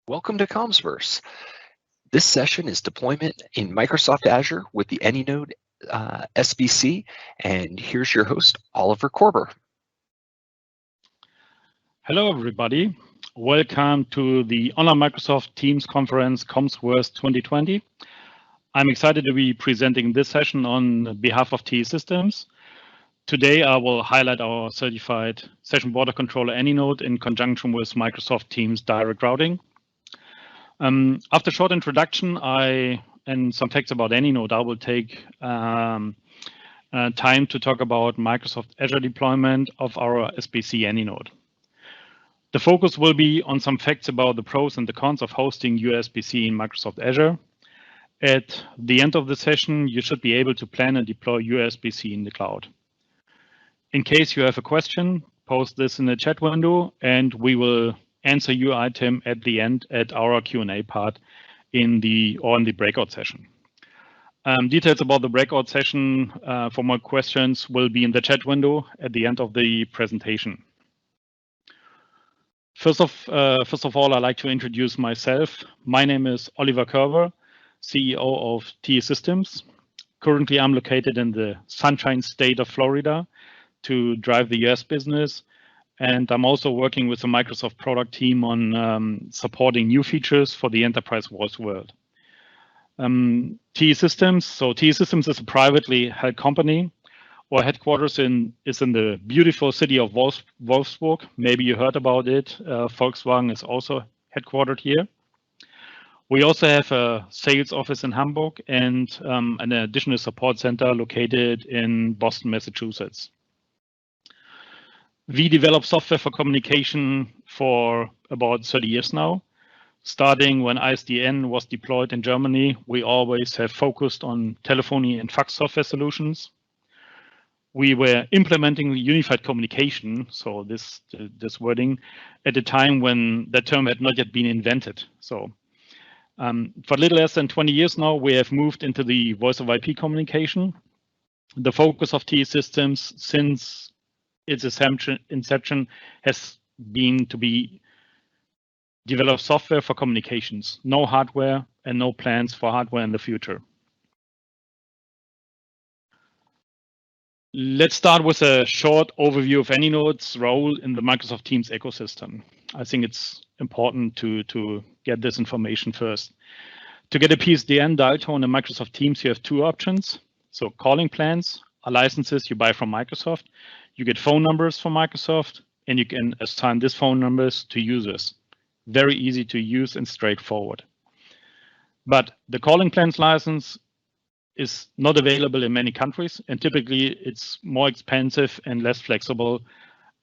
Welcome to Commsverse. This session is deployment in Microsoft Azure with the Anynode SBC, and here's your host, Oliver Korber. Hello, everybody. Welcome to the online Microsoft Teams conference, Commsverse 2020. I'm excited to be presenting this session on behalf of TE Systems. Today, I will highlight our certified session border controller Anynode in conjunction with Microsoft Teams direct routing. After a short introduction and some facts about Anynode, I will take time to talk about Microsoft Azure deployment of our SBC Anynode. The focus will be on some facts about the pros and the cons of hosting your SBC in Microsoft Azure. At the end of the session, you should be able to plan and deploy your SBC in the cloud. In case you have a question, post this in the chat window and we will answer your item at the end at our Q&A part in the breakout session. Details about the breakout session for more questions will be in the chat window at the end of the presentation. First of all, I'd like to introduce myself. My name is Oliver Korber, CEO of TE Systems. Currently, I'm located in the Sunshine State of Florida to drive the US business. And I'm also working with the Microsoft product team on supporting new features for the enterprise voice world. TE Systems, so TE Systems is a privately held company. Our headquarters is in the beautiful city of Wolfsburg. Maybe you heard about it. Volkswagen is also headquartered here. We also have a sales office in Hamburg and an additional support center located in Boston, Massachusetts. We develop software for communication for about 30 years now. Starting when ISDN was deployed in Germany, we always have focused on telephony and fax software solutions. We were implementing unified communication, so this wording, at a time when that term had not yet been invented. So for a little less than 20 years now, we have moved into the voice over IP communication. The focus of TE Systems since its inception has been to develop software for communications, no hardware and no plans for hardware in the future. Let's start with a short overview of Anynode's role in the Microsoft Teams ecosystem. I think it's important to get this information first. To get a PSTN dial tone in Microsoft Teams, you have two options. So calling plans are licenses you buy from Microsoft. You get phone numbers from Microsoft, and you can assign these phone numbers to users. Very easy to use and straightforward. But the calling plans license is not available in many countries, and typically it's more expensive and less flexible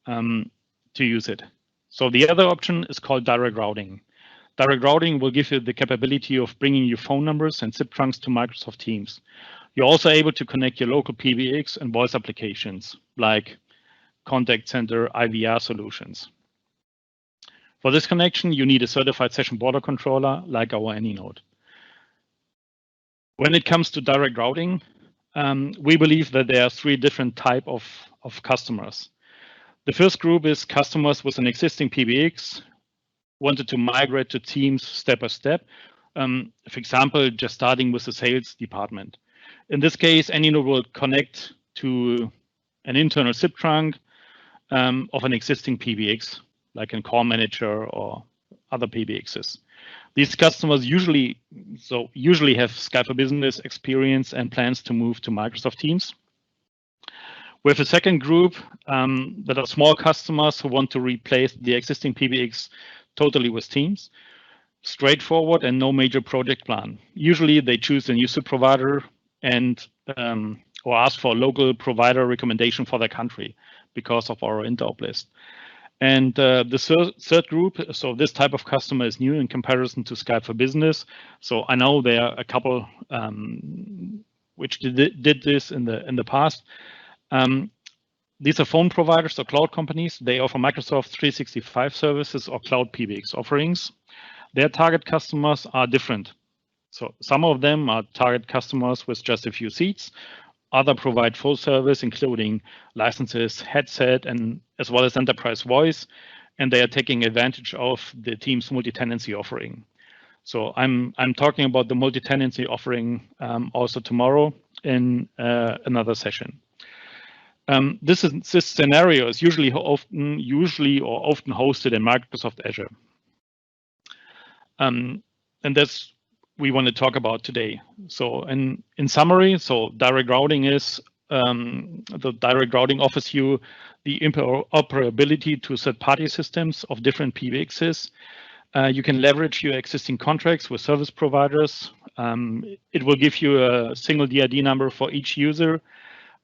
to use it. So the other option is called direct routing. Direct routing will give you the capability of bringing your phone numbers and zip trunks to Microsoft Teams. You're also able to connect your local PBX and voice applications like contact center IVR solutions. For this connection, you need a certified session border controller like our Anynode. When it comes to direct routing, we believe that there are three different types of customers. The first group is customers with an existing PBX, wanted to migrate to Teams step by step. For example, just starting with the sales department. In this case, Anynode will connect to an internal zip trunk of an existing PBX, like in Call Manager or other PBXs. These customers usually have Skype for Business experience and plans to move to Microsoft Teams. We have a second group that are small customers who want to replace the existing PBX totally with Teams. Straightforward and no major project plan. Usually they choose a new SIP provider and or ask for a local provider recommendation for their country because of our interop list. And the third group, so this type of customer is new in comparison to Skype for Business. So I know there are a couple which did this in the past. These are phone providers or cloud companies. They offer Microsoft 365 services or cloud PBX offerings. Their target customers are different. So some of them are target customers with just a few seats. Others provide full service, including licenses, headset, and as well as enterprise voice. and they are taking advantage of the team's multi-tenancy offering. So I'm talking about the multi-tenancy offering also tomorrow in another session. This scenario is usually often hosted in Microsoft Azure. And that's we want to talk about today. So in summary, so direct routing is the direct routing offers you the interoperability to third-party systems of different PBXs. You can leverage your existing contracts with service providers. It will give you a single DID number for each user.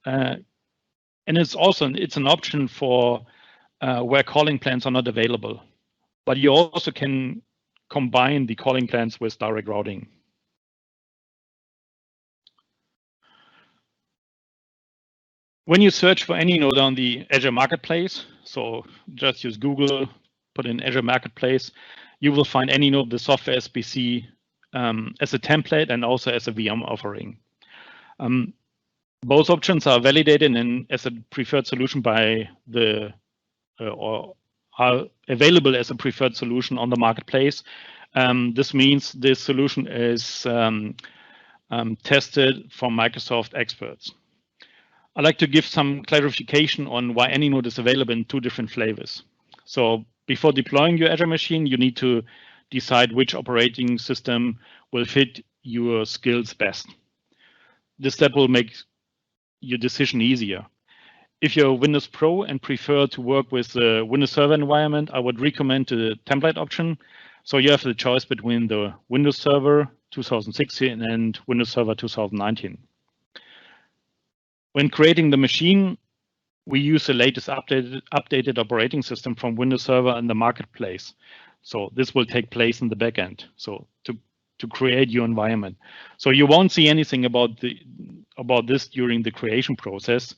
And it's an option for where calling plans are not available. But you also can combine the calling plans with direct routing. When you search for Anynode on the Azure Marketplace, so just use Google, put in Azure Marketplace, you will find Anynode, the software SBC, as a template and also as a VM offering. Both options are validated as a preferred solution by or are available as a preferred solution on the marketplace. This means this solution is tested from Microsoft experts. I'd like to give some clarification on why Anynode is available in 2 different flavors. So before deploying your Azure machine, you need to decide which operating system will fit your skills best. This step will make your decision easier. If you're Windows Pro and prefer to work with the Windows Server environment, I would recommend the template option. So you have the choice between the Windows Server 2016 and Windows Server 2019. When creating the machine, we use the latest updated operating system from Windows Server in the marketplace. So this will take place in the backend. So to create your environment. So you won't see anything about this during the creation process.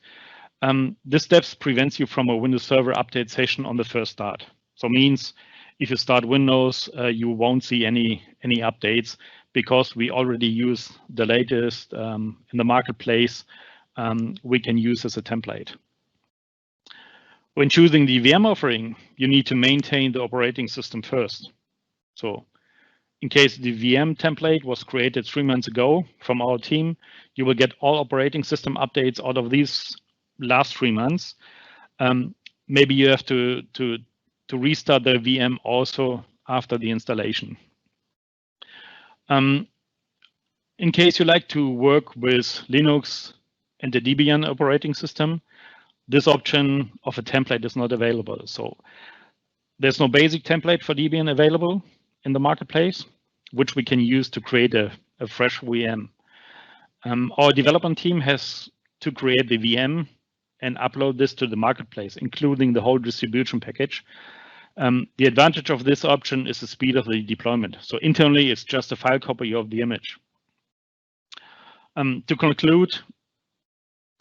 This steps prevents you from a Windows Server update session on the first start. So means if you start Windows, you won't see any updates because we already use the latest in the marketplace. We can use as a template. When choosing the VM offering, you need to maintain the operating system first. So in case the VM template was created 3 months ago from our team, you will get all operating system updates out of these last 3 months. Maybe you have to restart the VM also after the installation. In case you like to work with Linux and the Debian operating system, this option of a template is not available. So there's no basic template for Debian available in the marketplace, which we can use to create a fresh VM. Our development team has to create the VM and upload this to the marketplace, including the whole distribution package. The advantage of this option is the speed of the deployment. So internally, it's just a file copy of the image. To conclude,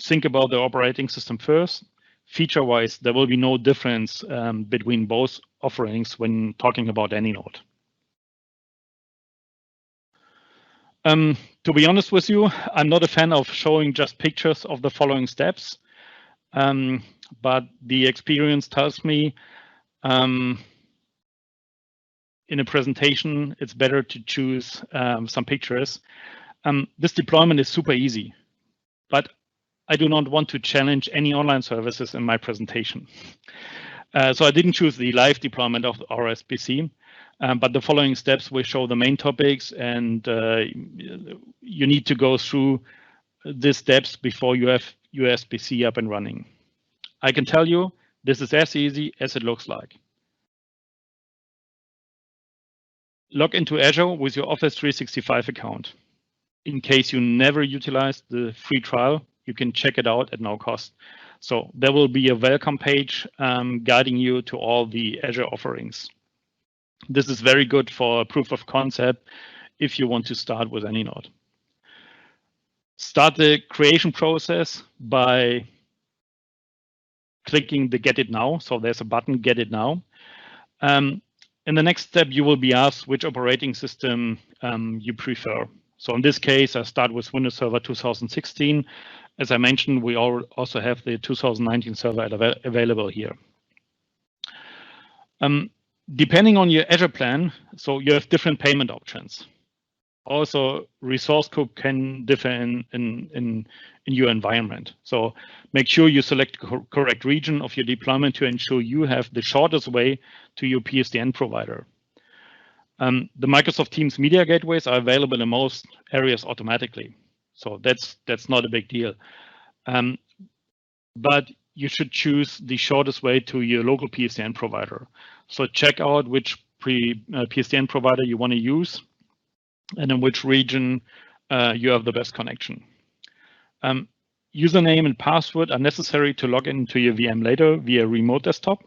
think about the operating system first. Feature-wise, there will be no difference between both offerings when talking about Anynode. To be honest with you, I'm not a fan of showing just pictures of the following steps, but the experience tells me in a presentation, it's better to choose some pictures. This deployment is super easy, but I do not want to challenge any online services in my presentation. So I didn't choose the live deployment of our SBC, but the following steps will show the main topics, and you need to go through these steps before you have your SBC up and running. I can tell you, this is as easy as it looks like. Log into Azure with your Office 365 account. In case you never utilized the free trial, you can check it out at no cost. So there will be a welcome page guiding you to all the Azure offerings. This is very good for a proof of concept if you want to start with Anynode. Start the creation process by clicking the Get It Now. So there's a button, Get It Now. In the next step, you will be asked which operating system you prefer. So in this case, I start with Windows Server 2016. As I mentioned, we also have the 2019 server available here. Depending on your Azure plan, so you have different payment options. Also, resource scope can differ in your environment. So make sure you select the correct region of your deployment to ensure you have the shortest way to your PSTN provider. The Microsoft Teams media gateways are available in most areas automatically. So that's not a big deal. But you should choose the shortest way to your local PSTN provider. So check out which PSTN provider you want to use and in which region you have the best connection. Username and password are necessary to log into your VM later via remote desktop.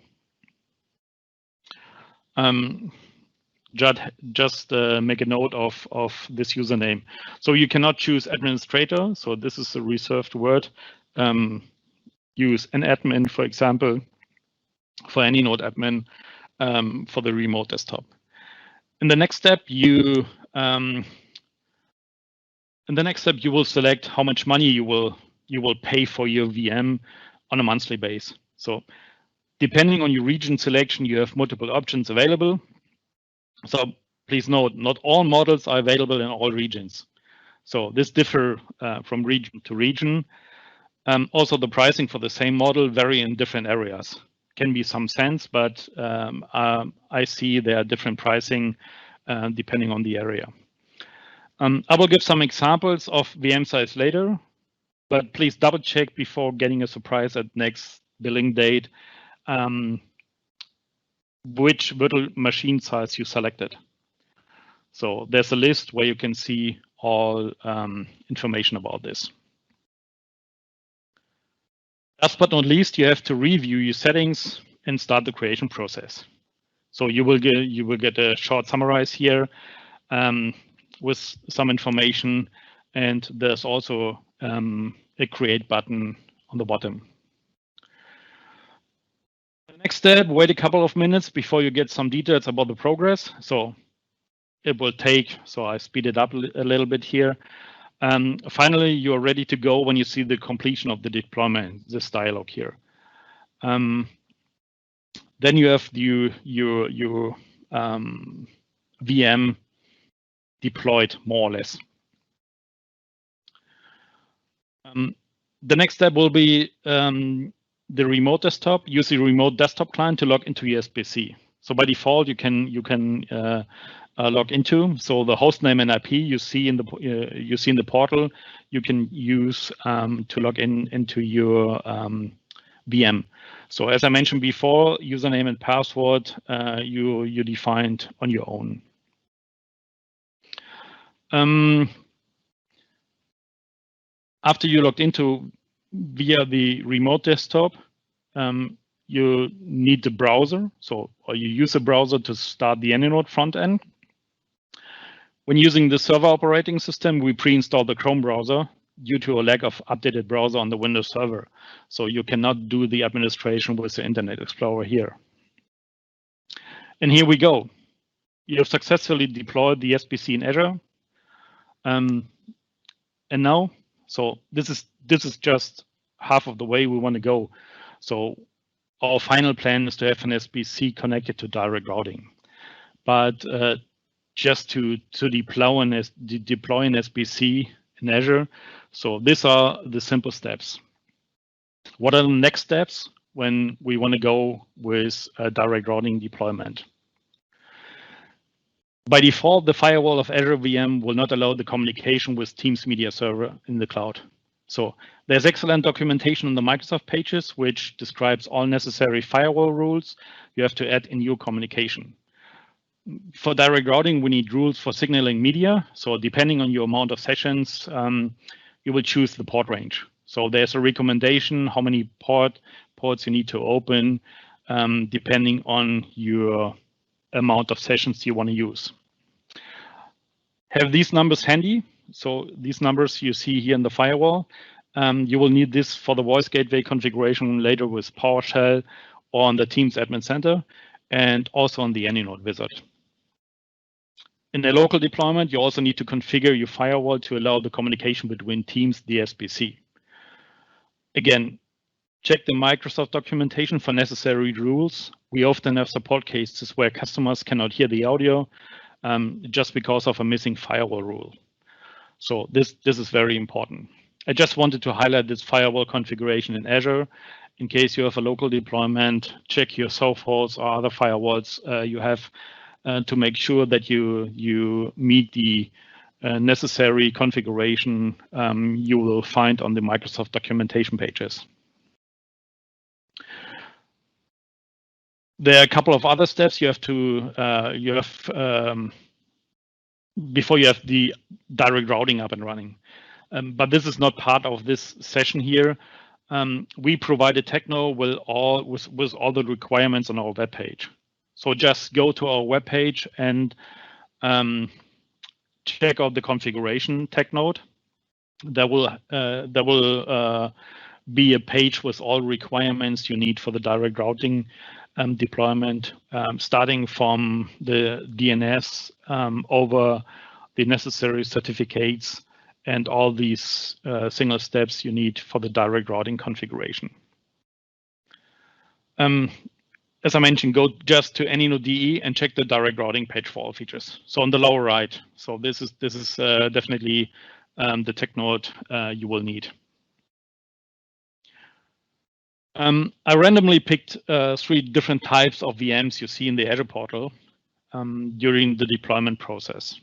Just make a note of this username. So you cannot choose administrator. So this is a reserved word. Use an admin, for example, for Anynode admin for the remote desktop. In the next step, you will select how much money you will pay for your VM on a monthly basis. So depending on your region selection, you have multiple options available. So please note, not all models are available in all regions. So this differs from region to region. Also, the pricing for the same model vary in different areas. Can be some sense, but I see there are different pricing depending on the area. I will give some examples of VM size later, but please double check before getting a surprise at next billing date which virtual machine size you selected. So there's a list where you can see all information about this. Last but not least, you have to review your settings and start the creation process. So you will get a short summarize here with some information, and there's also a create button on the bottom. The next step, wait a couple of minutes before you get some details about the progress. So it will take, so I speed it up a little bit here. Finally, you're ready to go when you see the completion of the deployment, this dialog here. Then you have your VM deployed more or less. The next step will be the remote desktop. Use the remote desktop client to log into your SBC. So by default, you can log into. So the hostname and IP you see in the portal, you can use to log into your VM. So as I mentioned before, username and password you defined on your own. After you logged into via the remote desktop, you need the browser. Or you use a browser to start the Anynode front end. When using the server operating system, we pre-install the Chrome browser due to a lack of updated browser on the Windows server. So you cannot do the administration with the Internet Explorer here. And here we go. You have successfully deployed the SBC in Azure. And now, so this is just half of the way we want to go. So our final plan is to have an SBC connected to direct routing. But just to deploy an SBC in Azure. So these are the simple steps. What are the next steps when we want to go with a direct routing deployment? By default, the firewall of Azure VM will not allow the communication with Teams media server in the cloud. So there's excellent documentation on the Microsoft pages, which describes all necessary firewall rules you have to add in your communication. For direct routing, we need rules for signaling media. So depending on your amount of sessions, you will choose the port range. So there's a recommendation how many ports you need to open, depending on your amount of sessions you want to use. Have these numbers handy. So these numbers you see here in the firewall. You will need this for the voice gateway configuration later with PowerShell or on the Teams Admin Center, and also on the Anynode wizard. In a local deployment, you also need to configure your firewall to allow the communication between teams, the SBC. Again, check the Microsoft documentation for necessary rules we often have support cases where customers cannot hear the audio just because of a missing firewall rule. So this is very important. I just wanted to highlight this firewall configuration in Azure. In case you have a local deployment, check your Sophos or other firewalls you have to make sure that you meet the necessary configuration you will find on the Microsoft documentation pages. There are a couple of other steps you have to before you have the direct routing up and running. But this is not part of this session here. We provide a techno with all the requirements on our web page. So just go to our web page and check out the configuration tech node. There will be a page with all requirements you need for the direct routing deployment, starting from the DNS over the necessary certificates and all these single steps you need for the direct routing configuration. As I mentioned, go just to Anynode DE and check the direct routing page for all features. So on the lower right. So this is definitely the tech node you will need. I randomly picked 3 different types of VMs you see in the Azure portal during the deployment process.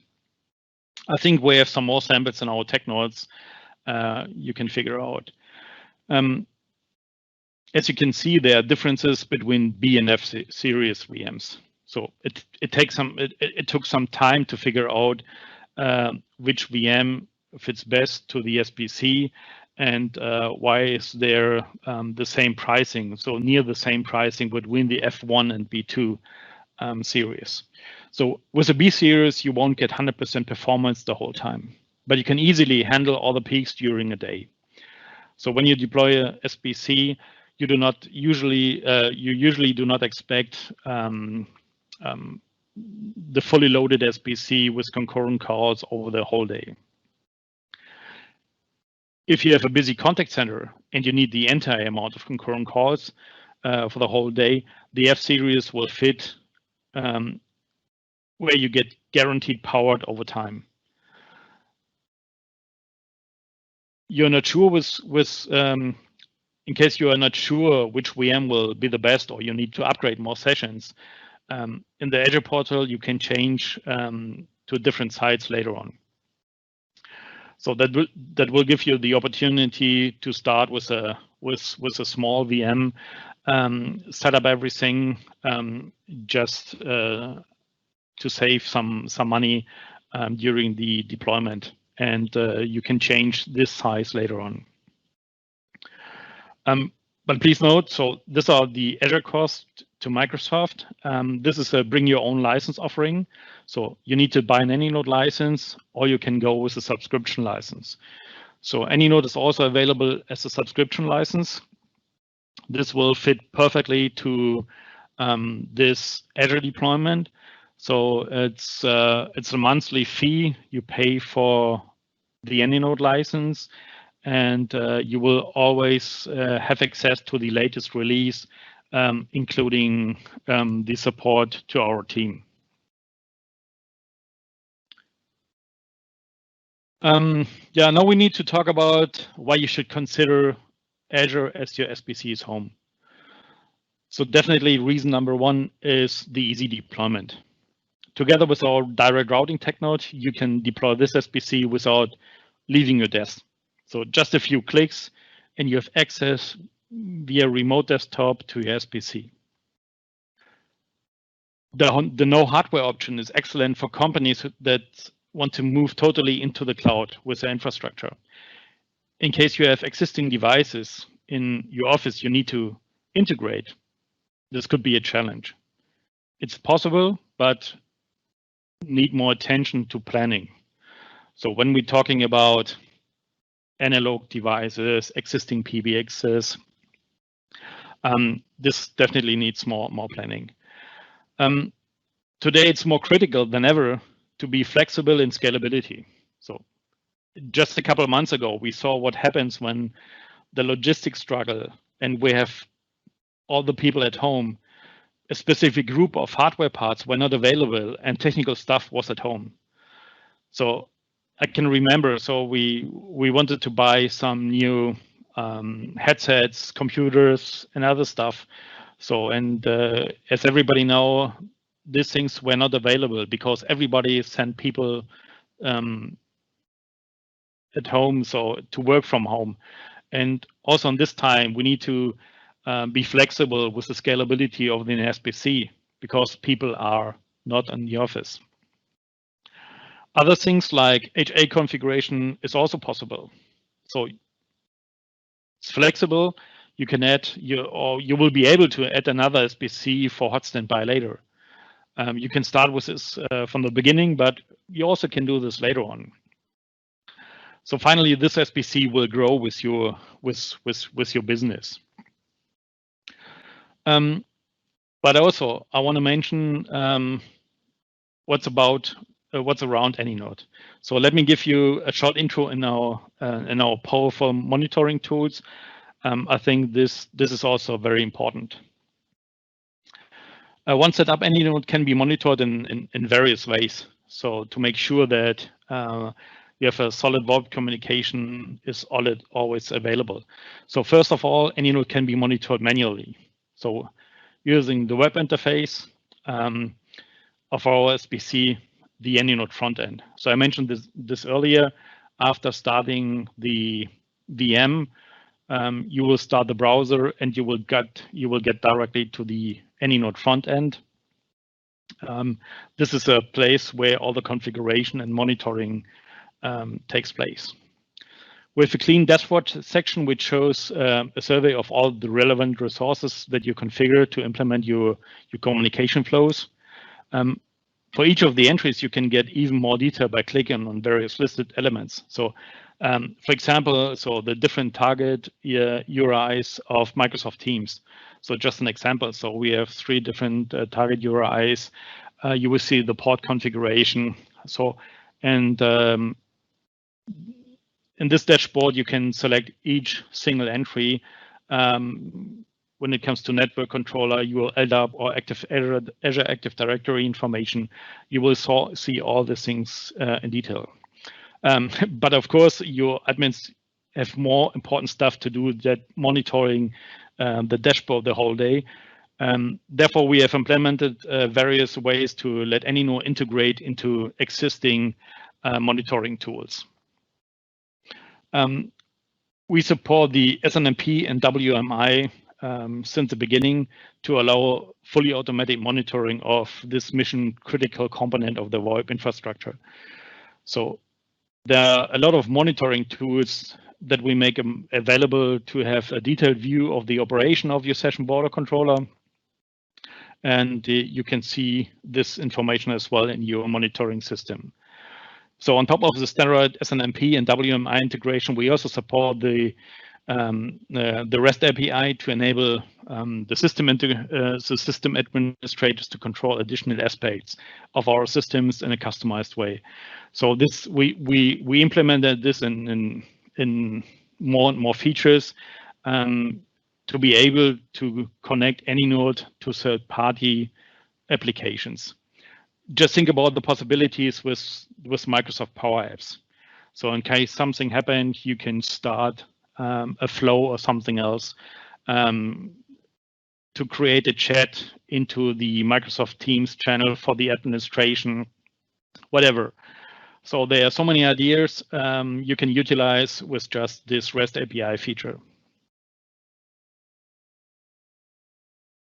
I think we have some more samples in our tech nodes you can figure out. As you can see, there are differences between B and F series VMs. So it took some time to figure out which VM fits best to the SBC and why is there the same pricing, so near the same pricing between the F1 and B2 series. So with a B series, you won't get 100% performance the whole time, but you can easily handle all the peaks during a day. So when you deploy a SBC, you usually do not expect the fully loaded SBC with concurrent calls over the whole day. If you have a busy contact center and you need the entire amount of concurrent calls for the whole day, the F series will fit where you get guaranteed powered over time. You're not sure in case you are not sure which VM will be the best or you need to upgrade more sessions, in the Azure portal, you can change to different sites later on. So that will give you the opportunity to start with a small VM, set up everything just to save some money during the deployment, and you can change this size later on. But please note, so these are the Azure costs to Microsoft. This is a bring your own license offering. So you need to buy an Anynode license, or you can go with a subscription license. So Anynode is also available as a subscription license. This will fit perfectly to this Azure deployment. So it's a monthly fee you pay for the Anynode license, and you will always have access to the latest release, including the support to our team. Now we need to talk about why you should consider Azure as your SBC's home. So definitely reason number 1 is the easy deployment. Together with our direct routing tech node, you can deploy this SBC without leaving your desk. So just a few clicks and you have access via remote desktop to your SBC. The no hardware option is excellent for companies that want to move totally into the cloud with their infrastructure. In case you have existing devices in your office you need to integrate, this could be a challenge. It's possible, but need more attention to planning. So when we're talking about analog devices, existing PBXs, this definitely needs more planning. Today it's more critical than ever to be flexible in scalability. So just a couple of months ago, we saw what happens when the logistics struggle and we have all the people at home. a specific group of hardware parts were not available and technical stuff was at home. So I can remember, so we wanted to buy some new headsets, computers, and other stuff. So, and as everybody know, these things were not available because everybody sent people at home, so to work from home. And also on this time, we need to be flexible with the scalability of the SBC because people are not in the office. Other things like HA configuration is also possible. So it's flexible. You can add or you will be able to add another SBC for hot standby later. You can start with this from the beginning, but you also can do this later on. So finally, this SBC will grow with your business. But also, I want to mention what's around Anynode. So let me give you a short intro in our powerful monitoring tools. I think this is also very important. Once set up, Anynode can be monitored in various ways. So to make sure that you have a solid VoIP communication is always available. So first of all, Anynode can be monitored manually. So using the web interface of our SBC, the Anynode front end. So I mentioned this earlier. After starting the VM, you will start the browser and you will get directly to the Anynode front end. This is a place where all the configuration and monitoring takes place. With a clean dashboard section, which shows a survey of all the relevant resources that you configure to implement your communication flows. For each of the entries, you can get even more detail by clicking on various listed elements. So, for example, so the different target URIs of Microsoft Teams. So just an example. So we have 3 different target URIs. You will see the port configuration. So, and in this dashboard, you can select each single entry. When it comes to network controller, you will add up or Azure Active Directory information. You will see all the things in detail. But of course, your admins have more important stuff to do than monitoring the dashboard the whole day. Therefore, we have implemented various ways to let Anynode integrate into existing monitoring tools. We support the SNMP and WMI since the beginning to allow fully automatic monitoring of this mission critical component of the VoIP infrastructure. So there are a lot of monitoring tools that we make available to have a detailed view of the operation of your session border controller. And you can see this information as well in your monitoring system. So on top of the standard SNMP and WMI integration, we also support the REST API to enable the system administrators to control additional aspects of our systems in a customized way. So this we implemented this in more and more features to be able to connect Anynode to third-party applications. Just think about the possibilities with Microsoft Power Apps. So in case something happened, you can start a flow or something else to create a chat into the Microsoft Teams channel for the administration, whatever. So there are so many ideas you can utilize with just this REST API feature.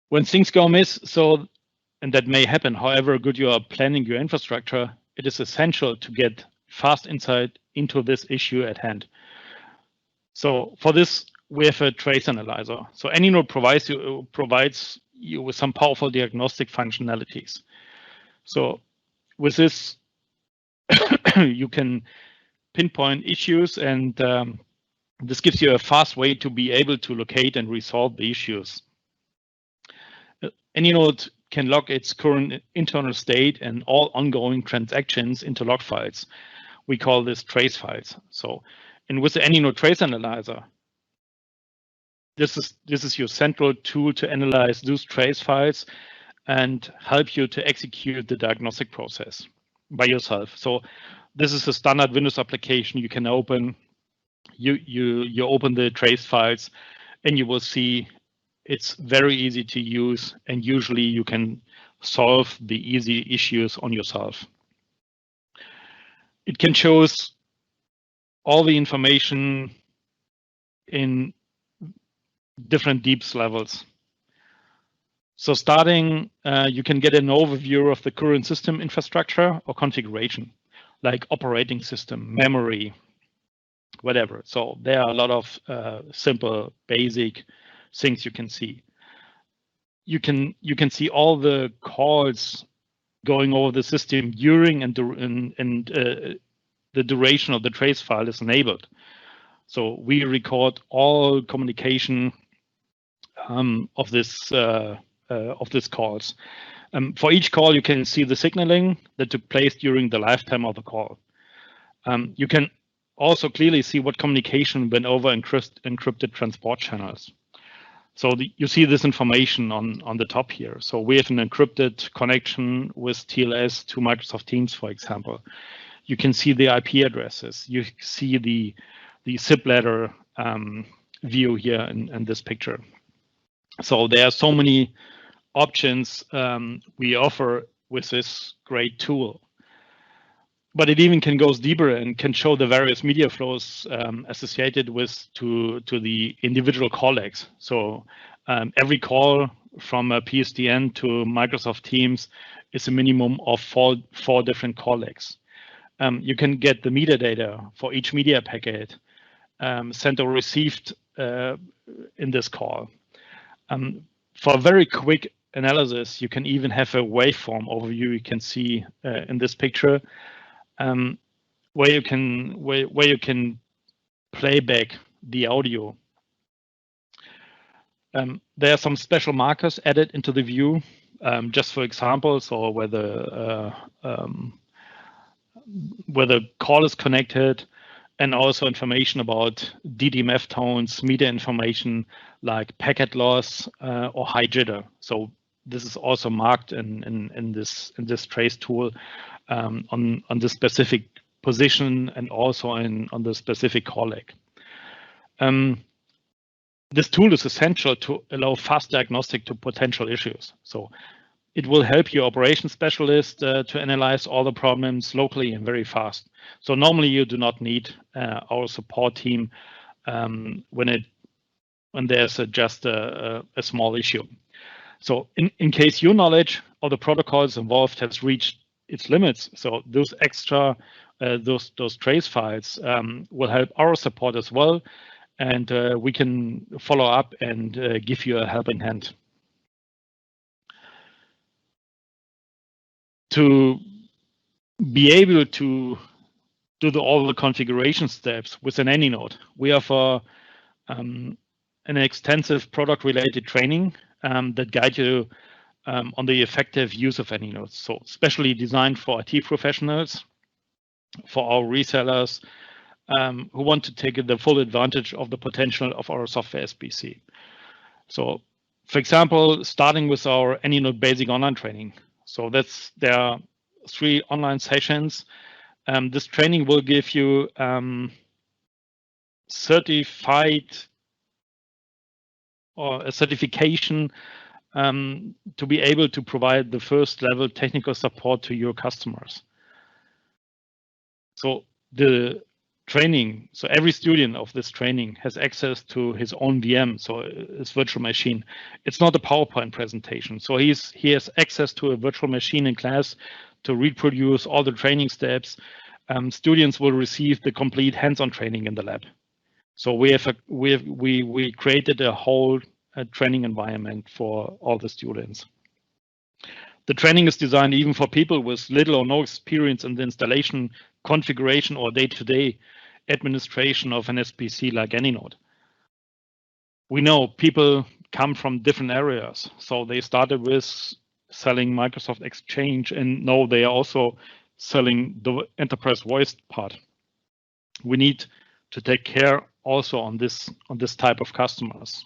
When things go amiss, and that may happen, however good you are planning your infrastructure, it is essential to get fast insight into this issue at hand. So for this, we have a trace analyzer. So Anynode provides you with some powerful diagnostic functionalities. So with this, you can pinpoint issues, and this gives you a fast way to be able to locate and resolve the issues. Anynode can log its current internal state and all ongoing transactions into log files. We call this trace files. So, and with the Anynode Trace Analyzer, this is your central tool to analyze those trace files and help you to execute the diagnostic process by yourself. So this is a standard Windows application you can open. You open the trace files, and you will see it's very easy to use, and usually you can solve the easy issues on yourself. It can show all the information in different deeps levels. So starting, you can get an overview of the current system infrastructure or configuration, like operating system, memory, whatever. So there are a lot of simple, basic things you can see. You can see all the calls going over the system during and the duration of the trace file is enabled. So we record all communication of this calls. For each call, you can see the signaling that took place during the lifetime of the call. You can also clearly see what communication went over encrypted transport channels. So you see this information on the top here. So we have an encrypted connection with TLS to Microsoft Teams, for example. You can see the IP addresses. You see the zip letter view here in this picture. So there are so many options we offer with this great tool. But it even can go deeper and can show the various media flows associated to the individual call legs. So every call from a PSTN to Microsoft Teams is a minimum of four different call legs. You can get the metadata for each media packet sent or received in this call. For a very quick analysis, you can even have a waveform overview you can see in this picture. Where you can play back the audio. There are some special markers added into the view, just for example, so where the call is connected, and also information about DDMF tones, media information like packet loss or high jitter. So this is also marked in this trace tool. On the specific position and also on the specific call leg. This tool is essential to allow fast diagnostic to potential issues. So it will help your operations specialist to analyze all the problems locally and very fast. So normally you do not need our support team when there's just a small issue. So in case your knowledge of the protocols involved has reached its limits, so those extra those trace files will help our support as well, and we can follow up and give you a helping hand. To be able to do all the configuration steps within Anynode, we offer an extensive product-related training that guide you on the effective use of Anynode. So specially designed for IT professionals, for our resellers who want to take the full advantage of the potential of our software SBC. So for example, starting with our Anynode basic online training. So there are 3 online sessions. This training will give you certified or a certification to be able to provide the first level technical support to your customers. So the training, so every student of this training has access to his own VM, so his virtual machine. It's not a PowerPoint presentation. So he has access to a virtual machine in class to reproduce all the training steps. Students will receive the complete hands-on training in the lab. So we created a whole training environment for all the students. The training is designed even for people with little or no experience in the installation, configuration, or day-to-day administration of an SBC like Anynode. We know people come from different areas, so they started with selling Microsoft Exchange, and now they are also selling the enterprise voice part. We need to take care also on this type of customers.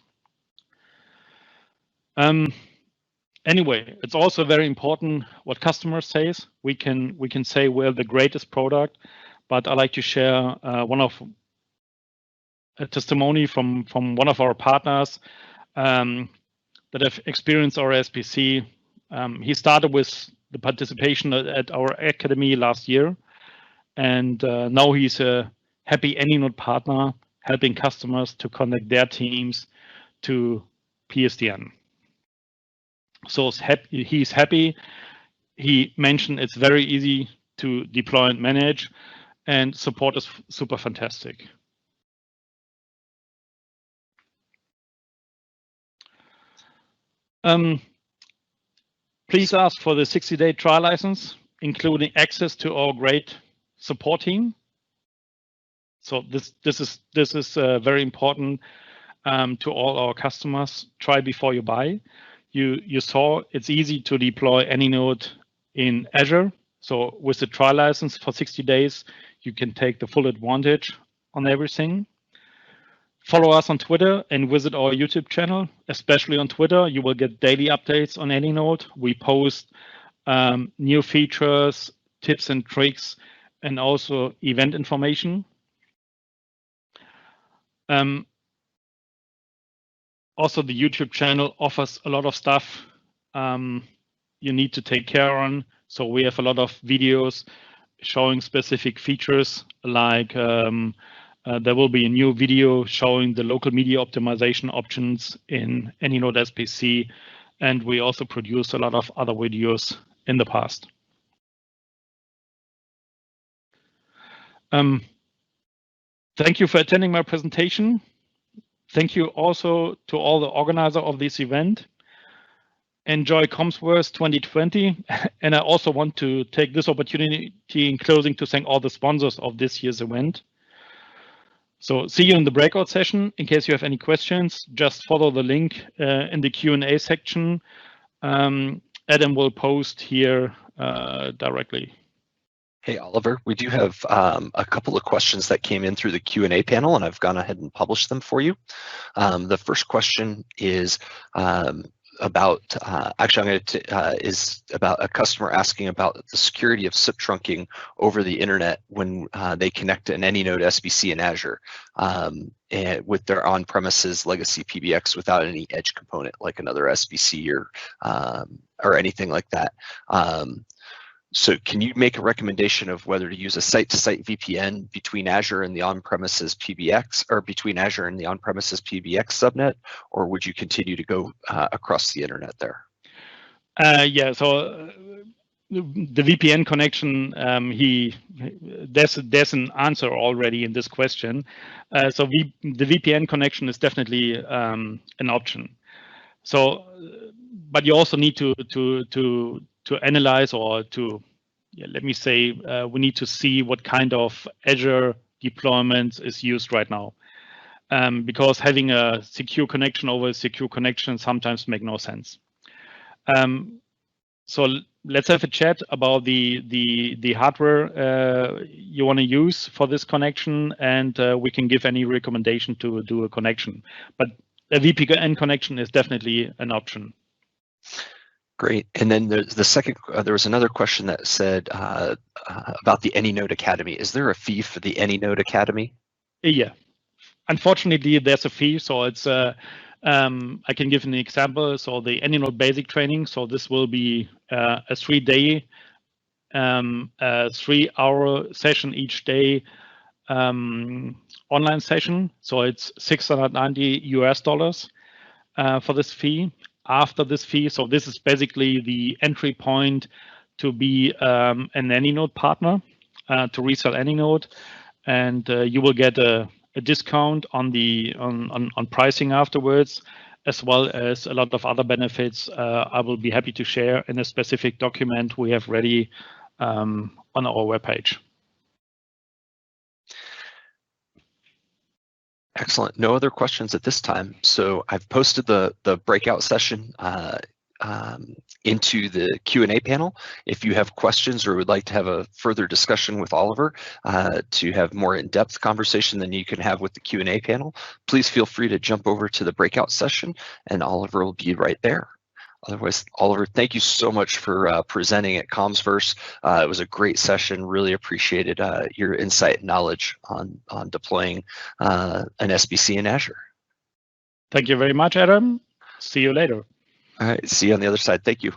Anyway, it's also very important what customer says. We can say we're the greatest product, but I like to share a testimony from one of our partners that have experienced our SBC. He started with the participation at our academy last year, and now he's a happy Anynode partner, helping customers to connect their teams to PSTN. So he's happy. He mentioned it's very easy to deploy and manage, and support is super fantastic. Please ask for the 60-day trial license, including access to our great support team. So this is very important to all our customers. Try before you buy. You saw it's easy to deploy Anynode in Azure. So with the trial license for 60 days, you can take the full advantage on everything. Follow us on Twitter and visit our YouTube channel. Especially on Twitter, you will get daily updates on Anynode. We post new features, tips and tricks, and also event information. Also, the YouTube channel offers a lot of stuff you need to take care on. So we have a lot of videos showing specific features, like there will be a new video showing the local media optimization options in Anynode SBC, and we also produce a lot of other videos in the past. Thank you for attending my presentation. Thank you also to all the organizers of this event. Enjoy ComsWorth 2020. And I also want to take this opportunity in closing to thank all the sponsors of this year's event. So see you in the breakout session. In case you have any questions, just follow the link in the Q&A section. Adam will post here directly. Hey, Oliver, we do have a couple of questions that came in through the Q&A panel, and I've gone ahead and published them for you. The first question is about, is about a customer asking about the security of SIP trunking over the internet when they connect an Anynode SBC in Azure and with their on-premises legacy PBX without any edge component like another SBC or anything like that. So can you make a recommendation of whether to use a site-to-site VPN between Azure and the on-premises PBX, or between Azure and the on-premises PBX subnet, or would you continue to go across the internet there? Yeah, so the VPN connection, there's an answer already in this question. So the VPN connection is definitely an option. So, but you also need to analyze, or to, let me say, we need to see what kind of Azure deployment is used right now. Because having a secure connection over a secure connection sometimes make no sense. So let's have a chat about the hardware you want to use for this connection, and we can give any recommendation to do a connection. But a VPN connection is definitely an option. Great. And then the second, there was another question that said about the Anynode Academy. Is there a fee for the Anynode Academy? Yeah, unfortunately, there's a fee. So it's I can give an example. So the Anynode Basic Training. So this will be a 3-day, 3-hour session each day, online session. So it's $690 for this fee. After this fee, so this is basically the entry point to be an Anynode partner, to resell Anynode, and you will get a discount on pricing afterwards, as well as a lot of other benefits. I will be happy to share in a specific document we have ready on our webpage. Excellent. No other questions at this time. So I've posted the breakout session into the Q&A panel. If you have questions or would like to have a further discussion with Oliver to have more in-depth conversation than you can have with the Q&A panel, please feel free to jump over to the breakout session and Oliver will be right there. Otherwise, Oliver, thank you so much for presenting at Commsverse. It was a great session. Really appreciated your insight and knowledge on deploying an SBC in Azure. Thank you very much, Adam. See you later. All right, see you on the other side. Thank you.